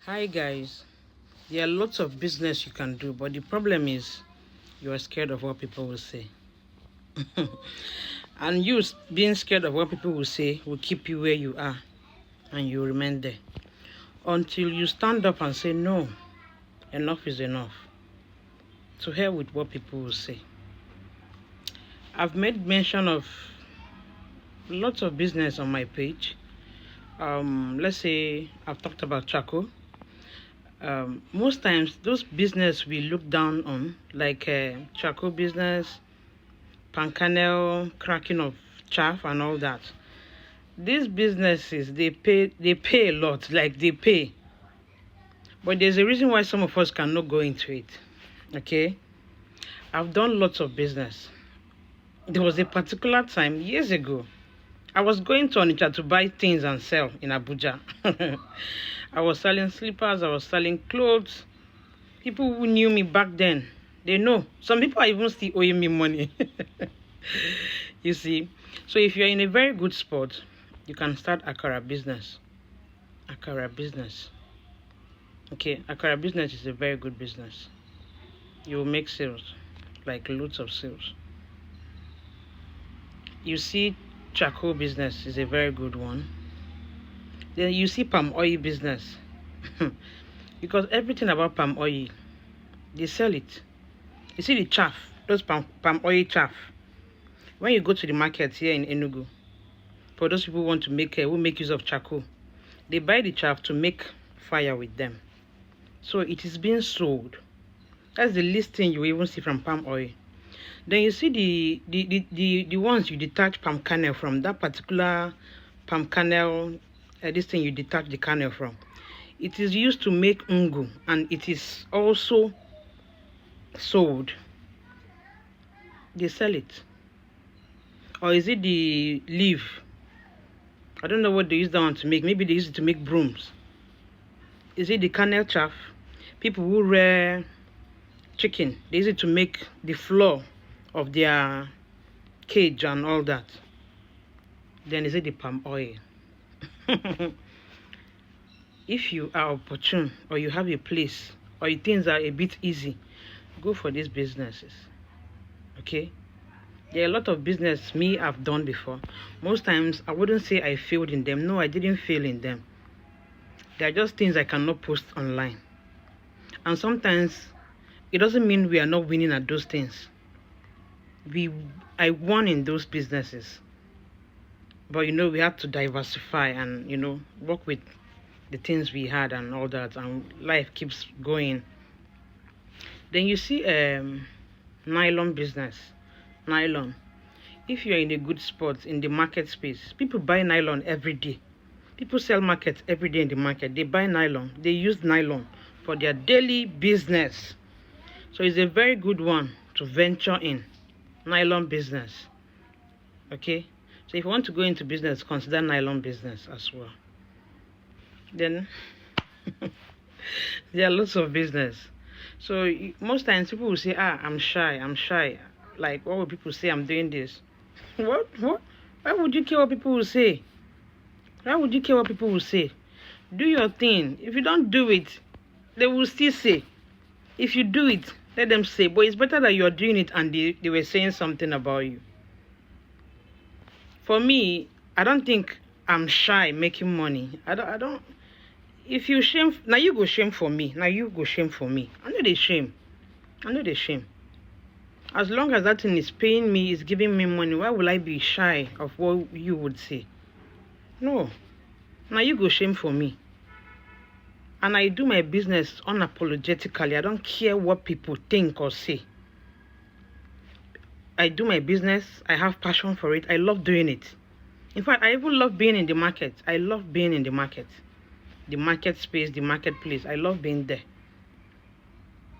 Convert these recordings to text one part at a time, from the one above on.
Hi guys, there are lots of business you can do, but the problem is you are scared of what people will say. And being scared of what people will say will keep you where you are and you remain there until you stand up and say, no, enough is enough. To hell with what people will say. I've made mention of lots of business on my page. Let's say I've talked about charcoal. Most times those business we look down on, like charcoal business, pan kernel, cracking of chaff and all that. These businesses they pay a lot, like they pay. But there's a reason why some of us cannot go into it. Okay? I've done lots of business. There was a particular time years ago. I was going to Onitsha to buy things and sell in Abuja. I was selling slippers, I was selling clothes. People who knew me back then, they know. Some people are even still owing me money. You see, so if you're in a very good spot, you can start akara business. Akara business. Okay, akara business is a very good business. You will make sales, like loads of sales. You see, charcoal business is a very good one. Then you see palm oil business. Because everything about palm oil, they sell it. You see the chaff, those palm oil chaff. When you go to the market here in Enugu, for those people who want to who make use of charcoal, they buy the chaff to make fire with them. So it is being sold. That's the least thing you even see from palm oil. Then you see the ones you detach palm kernel from, that particular palm kernel, this thing you detach the kernel from. It is used to make ungu, and it is also sold. They sell it. Or is it the leaf? I don't know what they use that one to make. Maybe they use it to make brooms. Is it the kernel chaff? People who rear chicken, they use it to make the floor of their cage and all that. Then is it the palm oil? If you are opportune or you have a place or things are a bit easy, go for these businesses. Okay? There are a lot of business I've done before. Most times I wouldn't say I failed in them. No, I didn't fail in them. They are just things I cannot post online. And sometimes it doesn't mean we are not winning at those things. I won in those businesses. But we have to diversify and work with the things we had and all that, and life keeps going. Then you see nylon business. Nylon. If you're in a good spot in the market space, people buy nylon every day. People sell market every day in the market. They buy nylon. They use nylon for their daily business. So it's a very good one to venture in. Nylon business. Okay? So if you want to go into business, consider nylon business as well. Then there are lots of business. So most times people will say, I'm shy. Like, what will people say I'm doing this? What? Why would you care what people will say? Why would you care what people will say? Do your thing. If you don't do it, they will still say. If you do it, let them say. But it's better that you're doing it and they were saying something about you. For me, I don't think I'm shy making money. I don't. If you shame, now you go shame for me. Now you go shame for me. I know they shame. As long as that thing is paying me, is giving me money, why will I be shy of what you would say? No. Now you go shame for me. And I do my business unapologetically. I don't care what people think or say. I do my business. I have passion for it. I love doing it. In fact, I even love being in the market. I love being in the market. The market space, the marketplace. I love being there.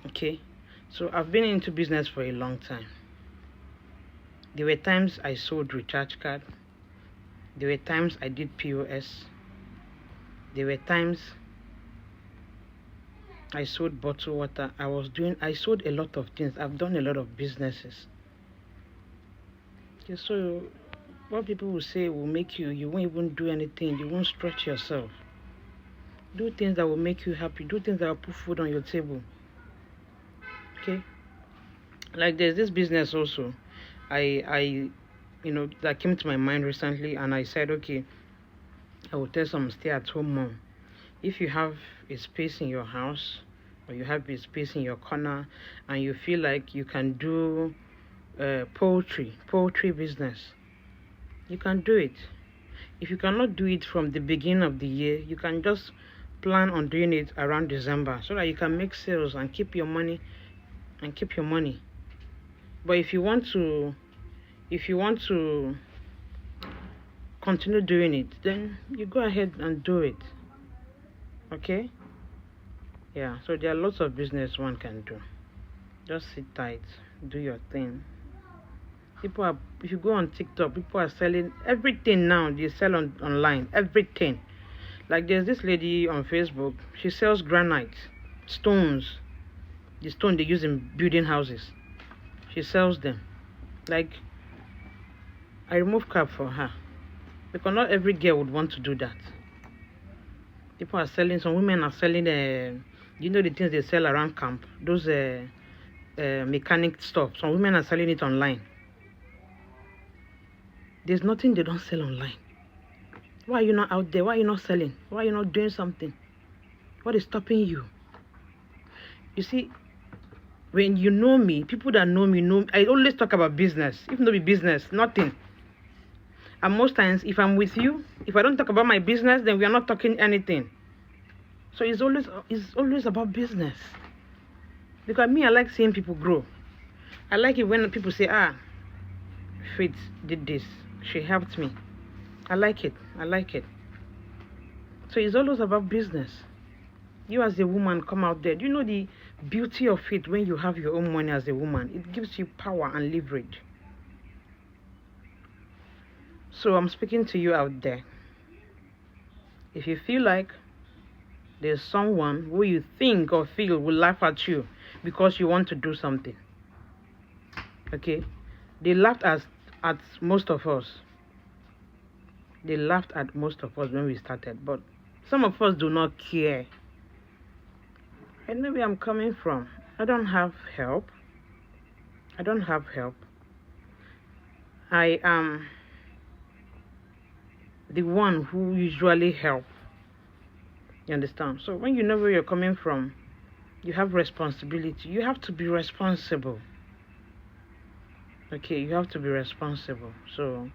Okay? So I've been into business for a long time. There were times I sold recharge card. There were times I did POS. There were times I sold bottled water. I sold a lot of things. I've done a lot of businesses. Okay, so what people will say will make you won't even do anything. You won't stretch yourself. Do things that will make you happy. Do things that will put food on your table. Okay? Like there's this business also. I that came to my mind recently, and I said, okay, I will tell some stay-at-home mom, if you have a space in your house or you have a space in your corner and you feel like you can do poultry business, you can do it. If you cannot do it from the beginning of the year, you can just plan on doing it around December so that you can make sales and keep your money. But if you want to continue doing it, then you go ahead and do it. Okay? Yeah, so there are lots of business one can do. Just sit tight, do your thing. If you go on TikTok, people are selling everything now. They sell online, everything. Like there's this lady on Facebook, she sells granite, stones, the stone they use in building houses. She sells them. Like, I remove cap for her, because not every girl would want to do that. People are selling, some women are selling, the things they sell around camp? Those mechanic stuff. Some women are selling it online. There's nothing they don't sell online. Why are you not out there? Why are you not selling? Why are you not doing something? What is stopping you? You see, when you know me, people that know me know, I always talk about business. If not be business, nothing. And most times, if I'm with you, if I don't talk about my business, then we are not talking anything. So it's always about business. Because me, I like seeing people grow. I like it when people say, Faith did this. She helped me. I like it. So it's always about business. You as a woman come out there. Do you know the beauty of it when you have your own money as a woman? It gives you power and leverage. So I'm speaking to you out there. If you feel like there's someone who you think or feel will laugh at you because you want to do something, okay? They laughed at most of us. They laughed at most of us when we started, but some of us do not care. And maybe I'm coming from, I don't have help. I am the one who usually help. You understand? So when you know where you're coming from, you have responsibility. You have to be responsible. Okay, you have to be responsible. So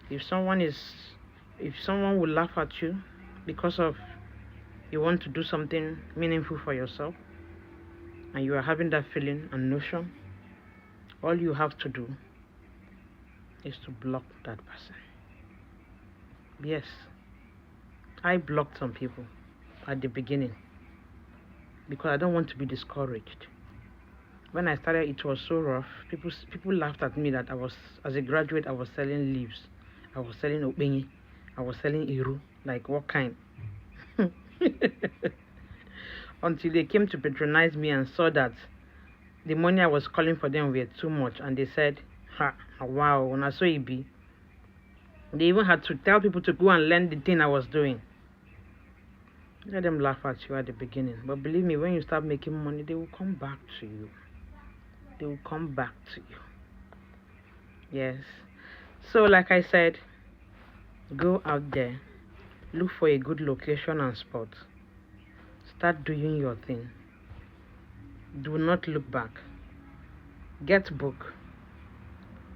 if someone will laugh at you because of you want to do something meaningful for yourself and you are having that feeling and notion, all you have to do is to block that person. Yes, I blocked some people at the beginning because I don't want to be discouraged. When I started, it was so rough. People laughed at me that as a graduate, I was selling leaves. I was selling obenyi. I was selling iru. Like, what kind? Until they came to patronize me and saw that the money I was calling for them were too much. And they said, wow, when I saw it be. They even had to tell people to go and learn the thing I was doing. Let them laugh at you at the beginning. But believe me, when you start making money, they will come back to you. They will come back to you. Yes. So like I said, go out there. Look for a good location and spot. Start doing your thing. Do not look back. Get book.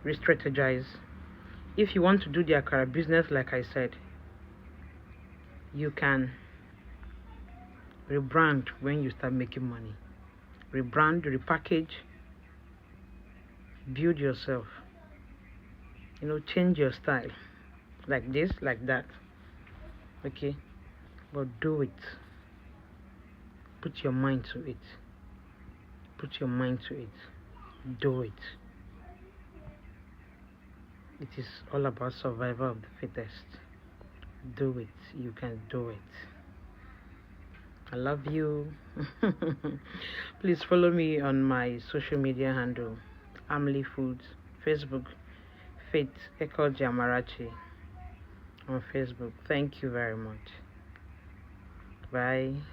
Re-strategize. If you want to do the akara business, like I said, you can rebrand when you start making money. Rebrand, repackage, build yourself. Change your style. Like this, like that. Okay? But do it. Put your mind to it. Do it. It is all about survival of the fittest. Do it. You can do it. I love you. Please follow me on my social media handle, Amli Foods, Facebook, Faith Eko Jamarachi on Facebook. Thank you very much. Bye.